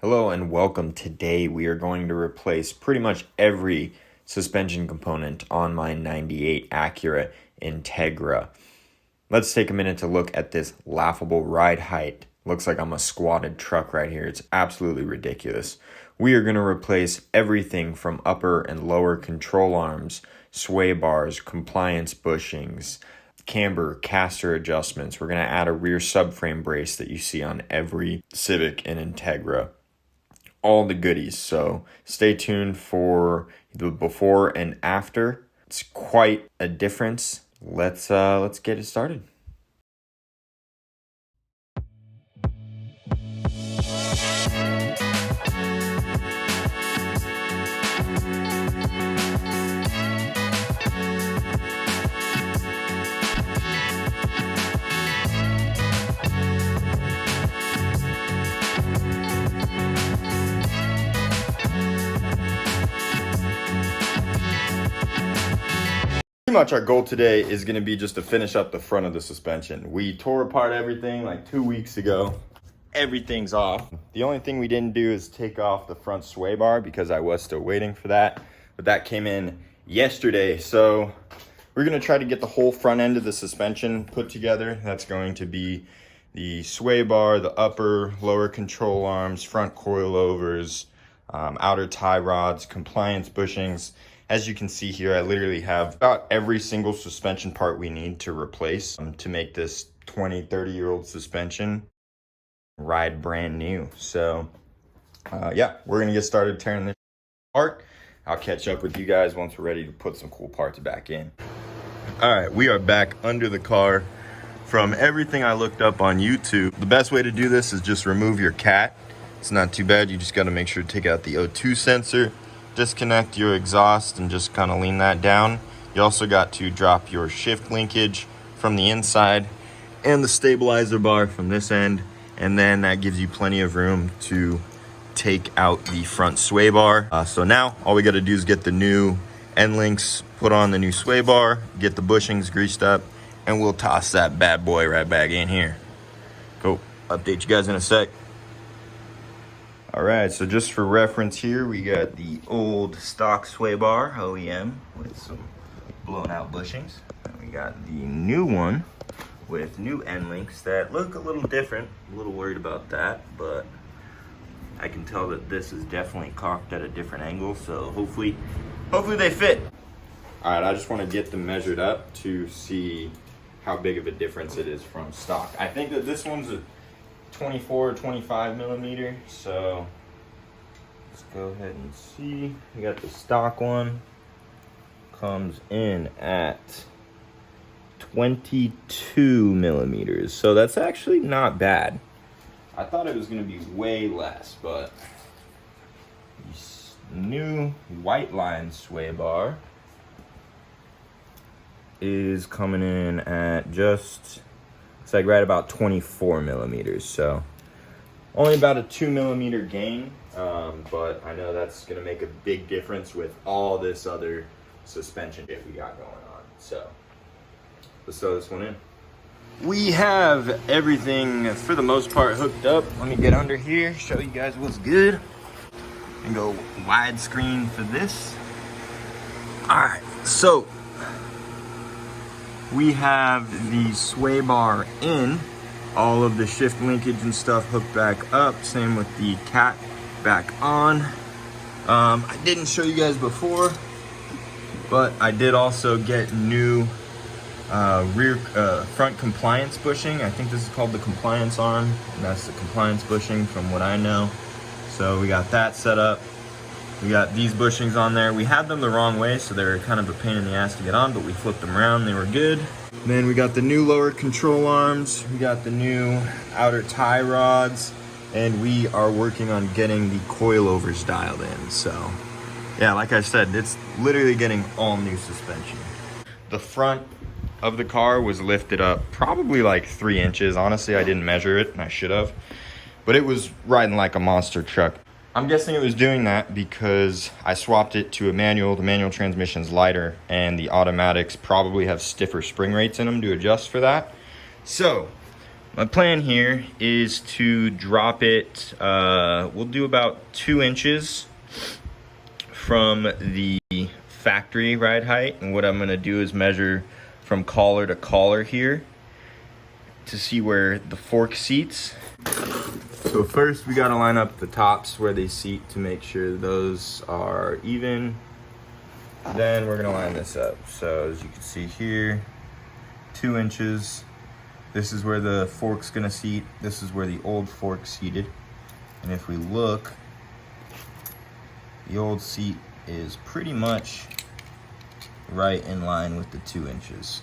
Hello and welcome. Today we are going to replace pretty much every suspension component on my 98 Acura Integra. Let's take a minute to look at this laughable ride height. Looks like I'm a squatted truck right here. It's absolutely ridiculous. We are going to replace everything from upper and lower control arms, sway bars, compliance bushings, camber, caster adjustments. We're going to add a rear subframe brace that you see on every Civic and Integra. All the goodies. So stay tuned for the before and after. It's quite a difference. Let's get it started. Pretty much our goal today is going to be just to finish up the front of the suspension. We tore apart everything like 2 weeks ago. Everything's off. The only thing we didn't do is take off the front sway bar because I was still waiting for that. But that came in yesterday. So we're going to try to get the whole front end of the suspension put together. That's going to be the sway bar, the upper, lower control arms, front coilovers, outer tie rods, compliance bushings. As you can see here, I literally have about every single suspension part we need to replace to make this 20, 30-year-old suspension ride brand new. So yeah, we're gonna get started tearing this apart. I'll catch up with you guys once we're ready to put some cool parts back in. All right, we are back under the car. From everything I looked up on YouTube, the best way to do this is just remove your cat. It's not too bad. You just got to make sure to take out the O2 sensor, disconnect your exhaust and just kind of lean that down. You also got to drop your shift linkage from the inside and the stabilizer bar from this end, and then that gives you plenty of room to take out the front sway bar. So now all we got to do is get the new end links, put on the new sway bar, get the bushings greased up, and we'll toss that bad boy right back in here. Cool. Update you guys in a sec. All right, so just for reference here, we got the old stock sway bar OEM with some blown out bushings. And we got the new one with new end links that look a little different. A little worried about that, but I can tell that this is definitely cocked at a different angle, so hopefully they fit. All right, I just want to get them measured up to see how big of a difference it is from stock. I think that this one's a 24 or 25 millimeter, so let's go ahead and see. We got the stock one, comes in at 22 millimeters, so that's actually not bad. I thought it was going to be way less, but this new Whiteline sway bar is coming in at just, it's like right about 24 millimeters, so only about a 2 millimeter gain, but I know that's gonna make a big difference with all this other suspension shit we got going on. So let's throw this one in. We have everything for the most part hooked up. Let me get under here, show you guys what's good, and go widescreen for this. All right, so we have the sway bar in, all of the shift linkage and stuff hooked back up, same with the cat back on. I didn't show you guys before, but I did also get new rear front compliance bushing. I think this is called the compliance arm, and that's the compliance bushing from what I know. So we got that set up. We got these bushings on there. We had them the wrong way, so they were kind of a pain in the ass to get on, but we flipped them around, they were good. Then we got the new lower control arms, we got the new outer tie rods, and we are working on getting the coilovers dialed in. So yeah, like I said, it's literally getting all new suspension. The front of the car was lifted up probably like 3 inches. Honestly, I didn't measure it, and I should have, but it was riding like a monster truck. I'm guessing it was doing that because I swapped it to a manual. The manual transmission's lighter, and the automatics probably have stiffer spring rates in them to adjust for that. So My plan here is to drop it, we'll do about 2 inches from the factory ride height. And what I'm gonna do is measure from collar to collar here to see where the fork seats. So first we gotta line up the tops where they seat to make sure those are even. Then we're gonna line this up. So as you can see here, 2 inches. This is where the fork's gonna seat. This is where the old fork seated. And if we look, the old seat is pretty much right in line with the 2 inches.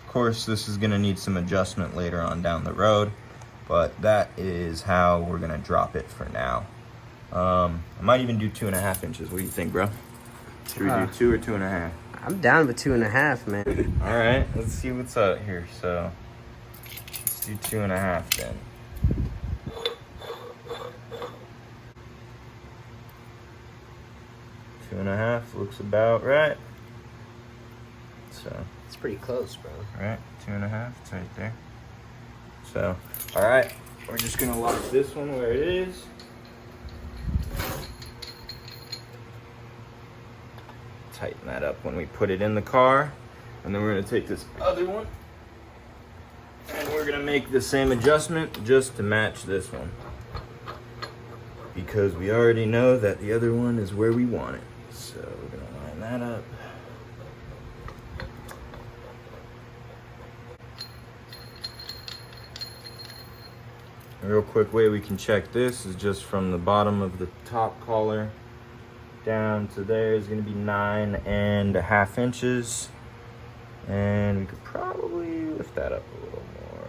Of course, this is gonna need some adjustment later on down the road, but that is how we're gonna drop it for now. I might even do 2.5 inches. What do you think, bro? Should we do 2 or 2.5? I'm down with 2.5, man. All right, let's see what's up here. So let's do 2.5 then. Two and a half looks about right. So It's pretty close, bro. right, 2.5. It's right there. So, all right, we're just gonna lock this one where it is. Tighten that up when we put it in the car, and then we're gonna take this other one and we're gonna make the same adjustment just to match this one, because we already know that the other one is where we want it. So we're gonna line that up. A real quick way we can check this is just from the bottom of the top collar down to there is going to be 9.5 inches, and we could probably lift that up a little more.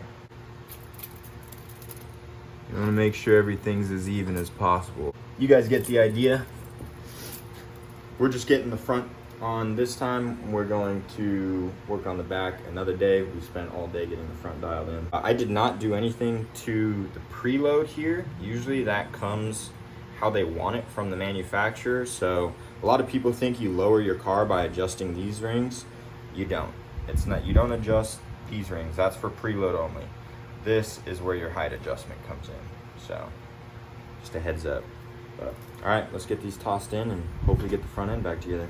You want to make sure everything's as even as possible. You guys get the idea. We're just getting the front on this time. We're going to work on the back another day. We spent all day getting the front dialed in. I did not do anything to the preload here. Usually that comes how they want it from the manufacturer. So a lot of people think you lower your car by adjusting these rings. You don't. It's not. You don't adjust these rings. That's for preload only. This is where your height adjustment comes in. So just a heads up. But all right, let's get these tossed in and hopefully get the front end back together.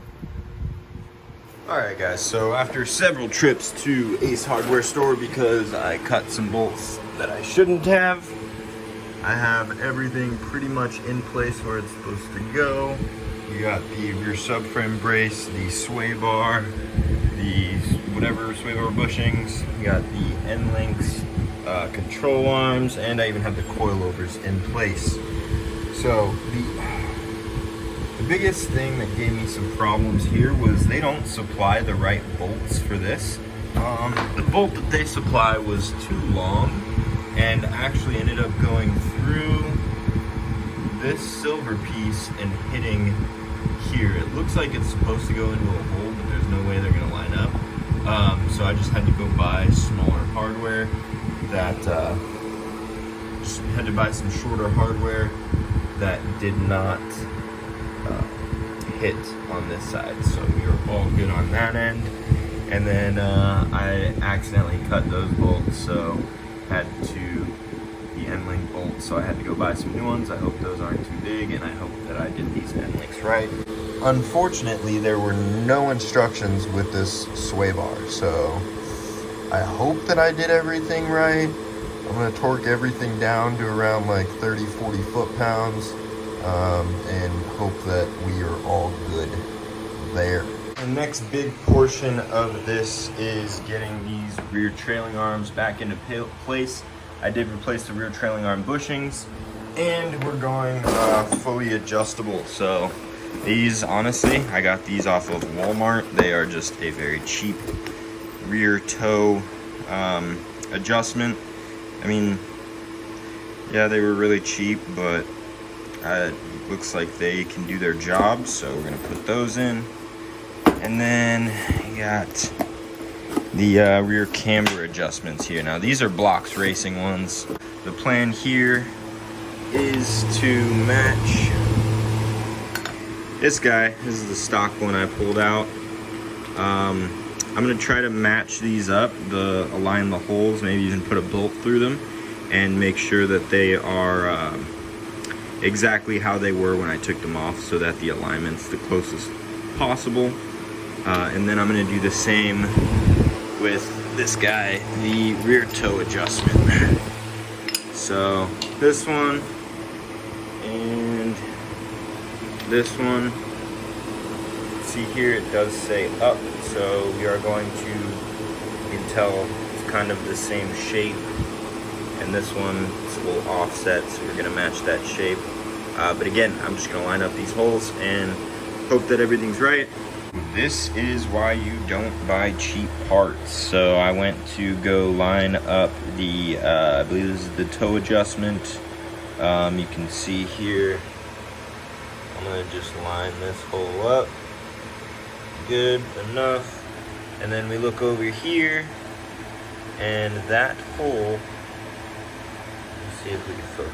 All right, guys, so after several trips to Ace Hardware store because I cut some bolts that I shouldn't have, I have everything pretty much in place where it's supposed to go. You got the rear subframe brace, the sway bar, the whatever sway bar bushings, you got the end links, control arms, and I even have the coilovers in place. So the biggest thing that gave me some problems here was they don't supply the right bolts for this. The bolt that they supply was too long and actually ended up going through this silver piece and hitting here. It looks like it's supposed to go into a hole, but there's no way they're gonna line up. So I just had to go buy smaller hardware that, just had to buy some shorter hardware that did not hit on this side. So we were all good on that end. And then I accidentally cut those bolts, so had to the end link bolts, so I had to go buy some new ones. I hope those aren't too big, and I hope that I did these end links right. Unfortunately, there were no instructions with this sway bar, so I hope that I did everything right. I'm gonna torque everything down to around like 30-40 foot-pounds, and hope that we are all good there. The next big portion of this is getting these rear trailing arms back into place. I did replace the rear trailing arm bushings, and we're going fully adjustable. So these, honestly, I got these off of Walmart. They are just a very cheap rear toe adjustment. I mean, yeah, they were really cheap, but it looks like they can do their job, so we're gonna put those in. And then you got the rear camber adjustments here. Now these are Blocks Racing ones. The plan here is to match this guy. This is the stock one I pulled out. I'm gonna try to match these up, align the holes, maybe even put a bolt through them, and make sure that they are exactly how they were when I took them off, so that the alignment's the closest possible. And then I'm going to do the same with this guy, the rear toe adjustment. So this one and this one, see here it does say up, so we are going to, you can tell it's kind of the same shape, and this one is a little offset, so we're going to match that shape. But again, I'm just going to line up these holes and hope that everything's right. This is why you don't buy cheap parts. So I went to go line up the, I believe this is the toe adjustment. You can see here, I'm gonna just line this hole up. Good enough. And then we look over here, and that hole, let's see if we can focus.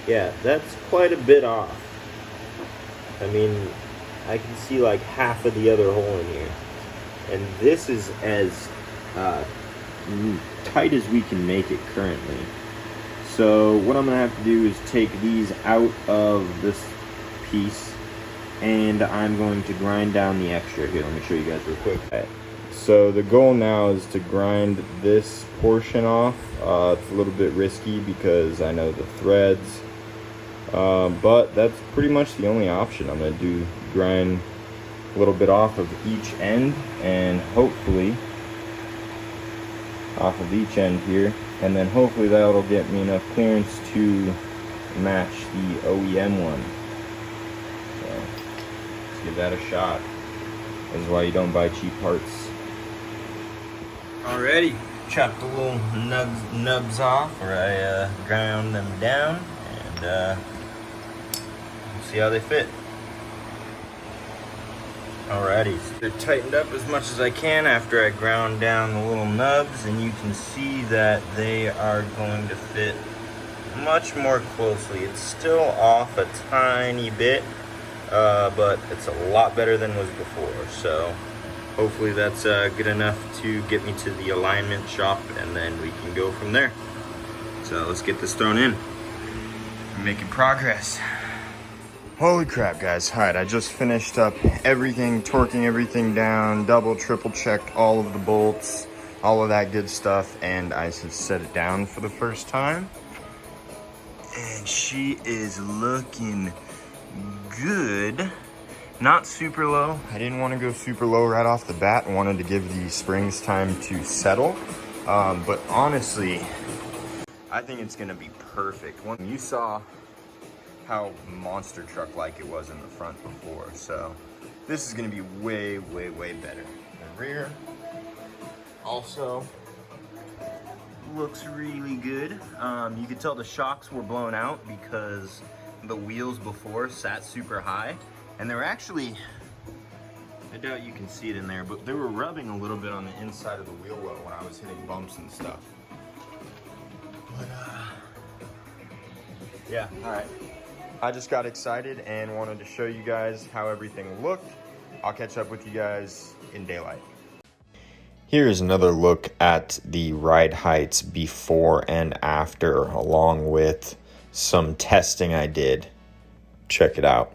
Yeah, that's quite a bit off. I mean, I can see like half of the other hole in here. And this is as tight as we can make it currently. So what I'm gonna have to do is take these out of this piece, and I'm going to grind down the extra. Here, let me show you guys real quick. Okay. So the goal now is to grind this portion off. It's a little bit risky because I know the threads. But that's pretty much the only option. I'm going to grind a little bit off of each end, and hopefully off of each end here, and then hopefully that'll get me enough clearance to match the OEM one. So let's give that a shot. This is why you don't buy cheap parts. Alrighty, chopped the little nubs off, or I ground them down, and see how they fit. Alrighty, so they're tightened up as much as I can after I ground down the little nubs, and you can see that they are going to fit much more closely. It's still off a tiny bit, but it's a lot better than was before. So hopefully that's good enough to get me to the alignment shop, and then we can go from there. So let's get this thrown in. We're making progress. Holy crap, guys. All right, I just finished up everything, torquing everything down, double, triple checked all of the bolts, all of that good stuff, and I just set it down for the first time. And she is looking good. Not super low. I didn't want to go super low right off the bat. I wanted to give the springs time to settle. But honestly, I think it's gonna be perfect. When you saw how monster truck like it was in the front before, so this is gonna be way better. The rear also looks really good. You could tell the shocks were blown out because the wheels before sat super high, and they were actually, I doubt you can see it in there, but they were rubbing a little bit on the inside of the wheel well when I was hitting bumps and stuff. But yeah, all right. I just got excited and wanted to show you guys how everything looked. I'll catch up with you guys in daylight. Here's another look at the ride heights before and after, along with some testing I did. Check it out.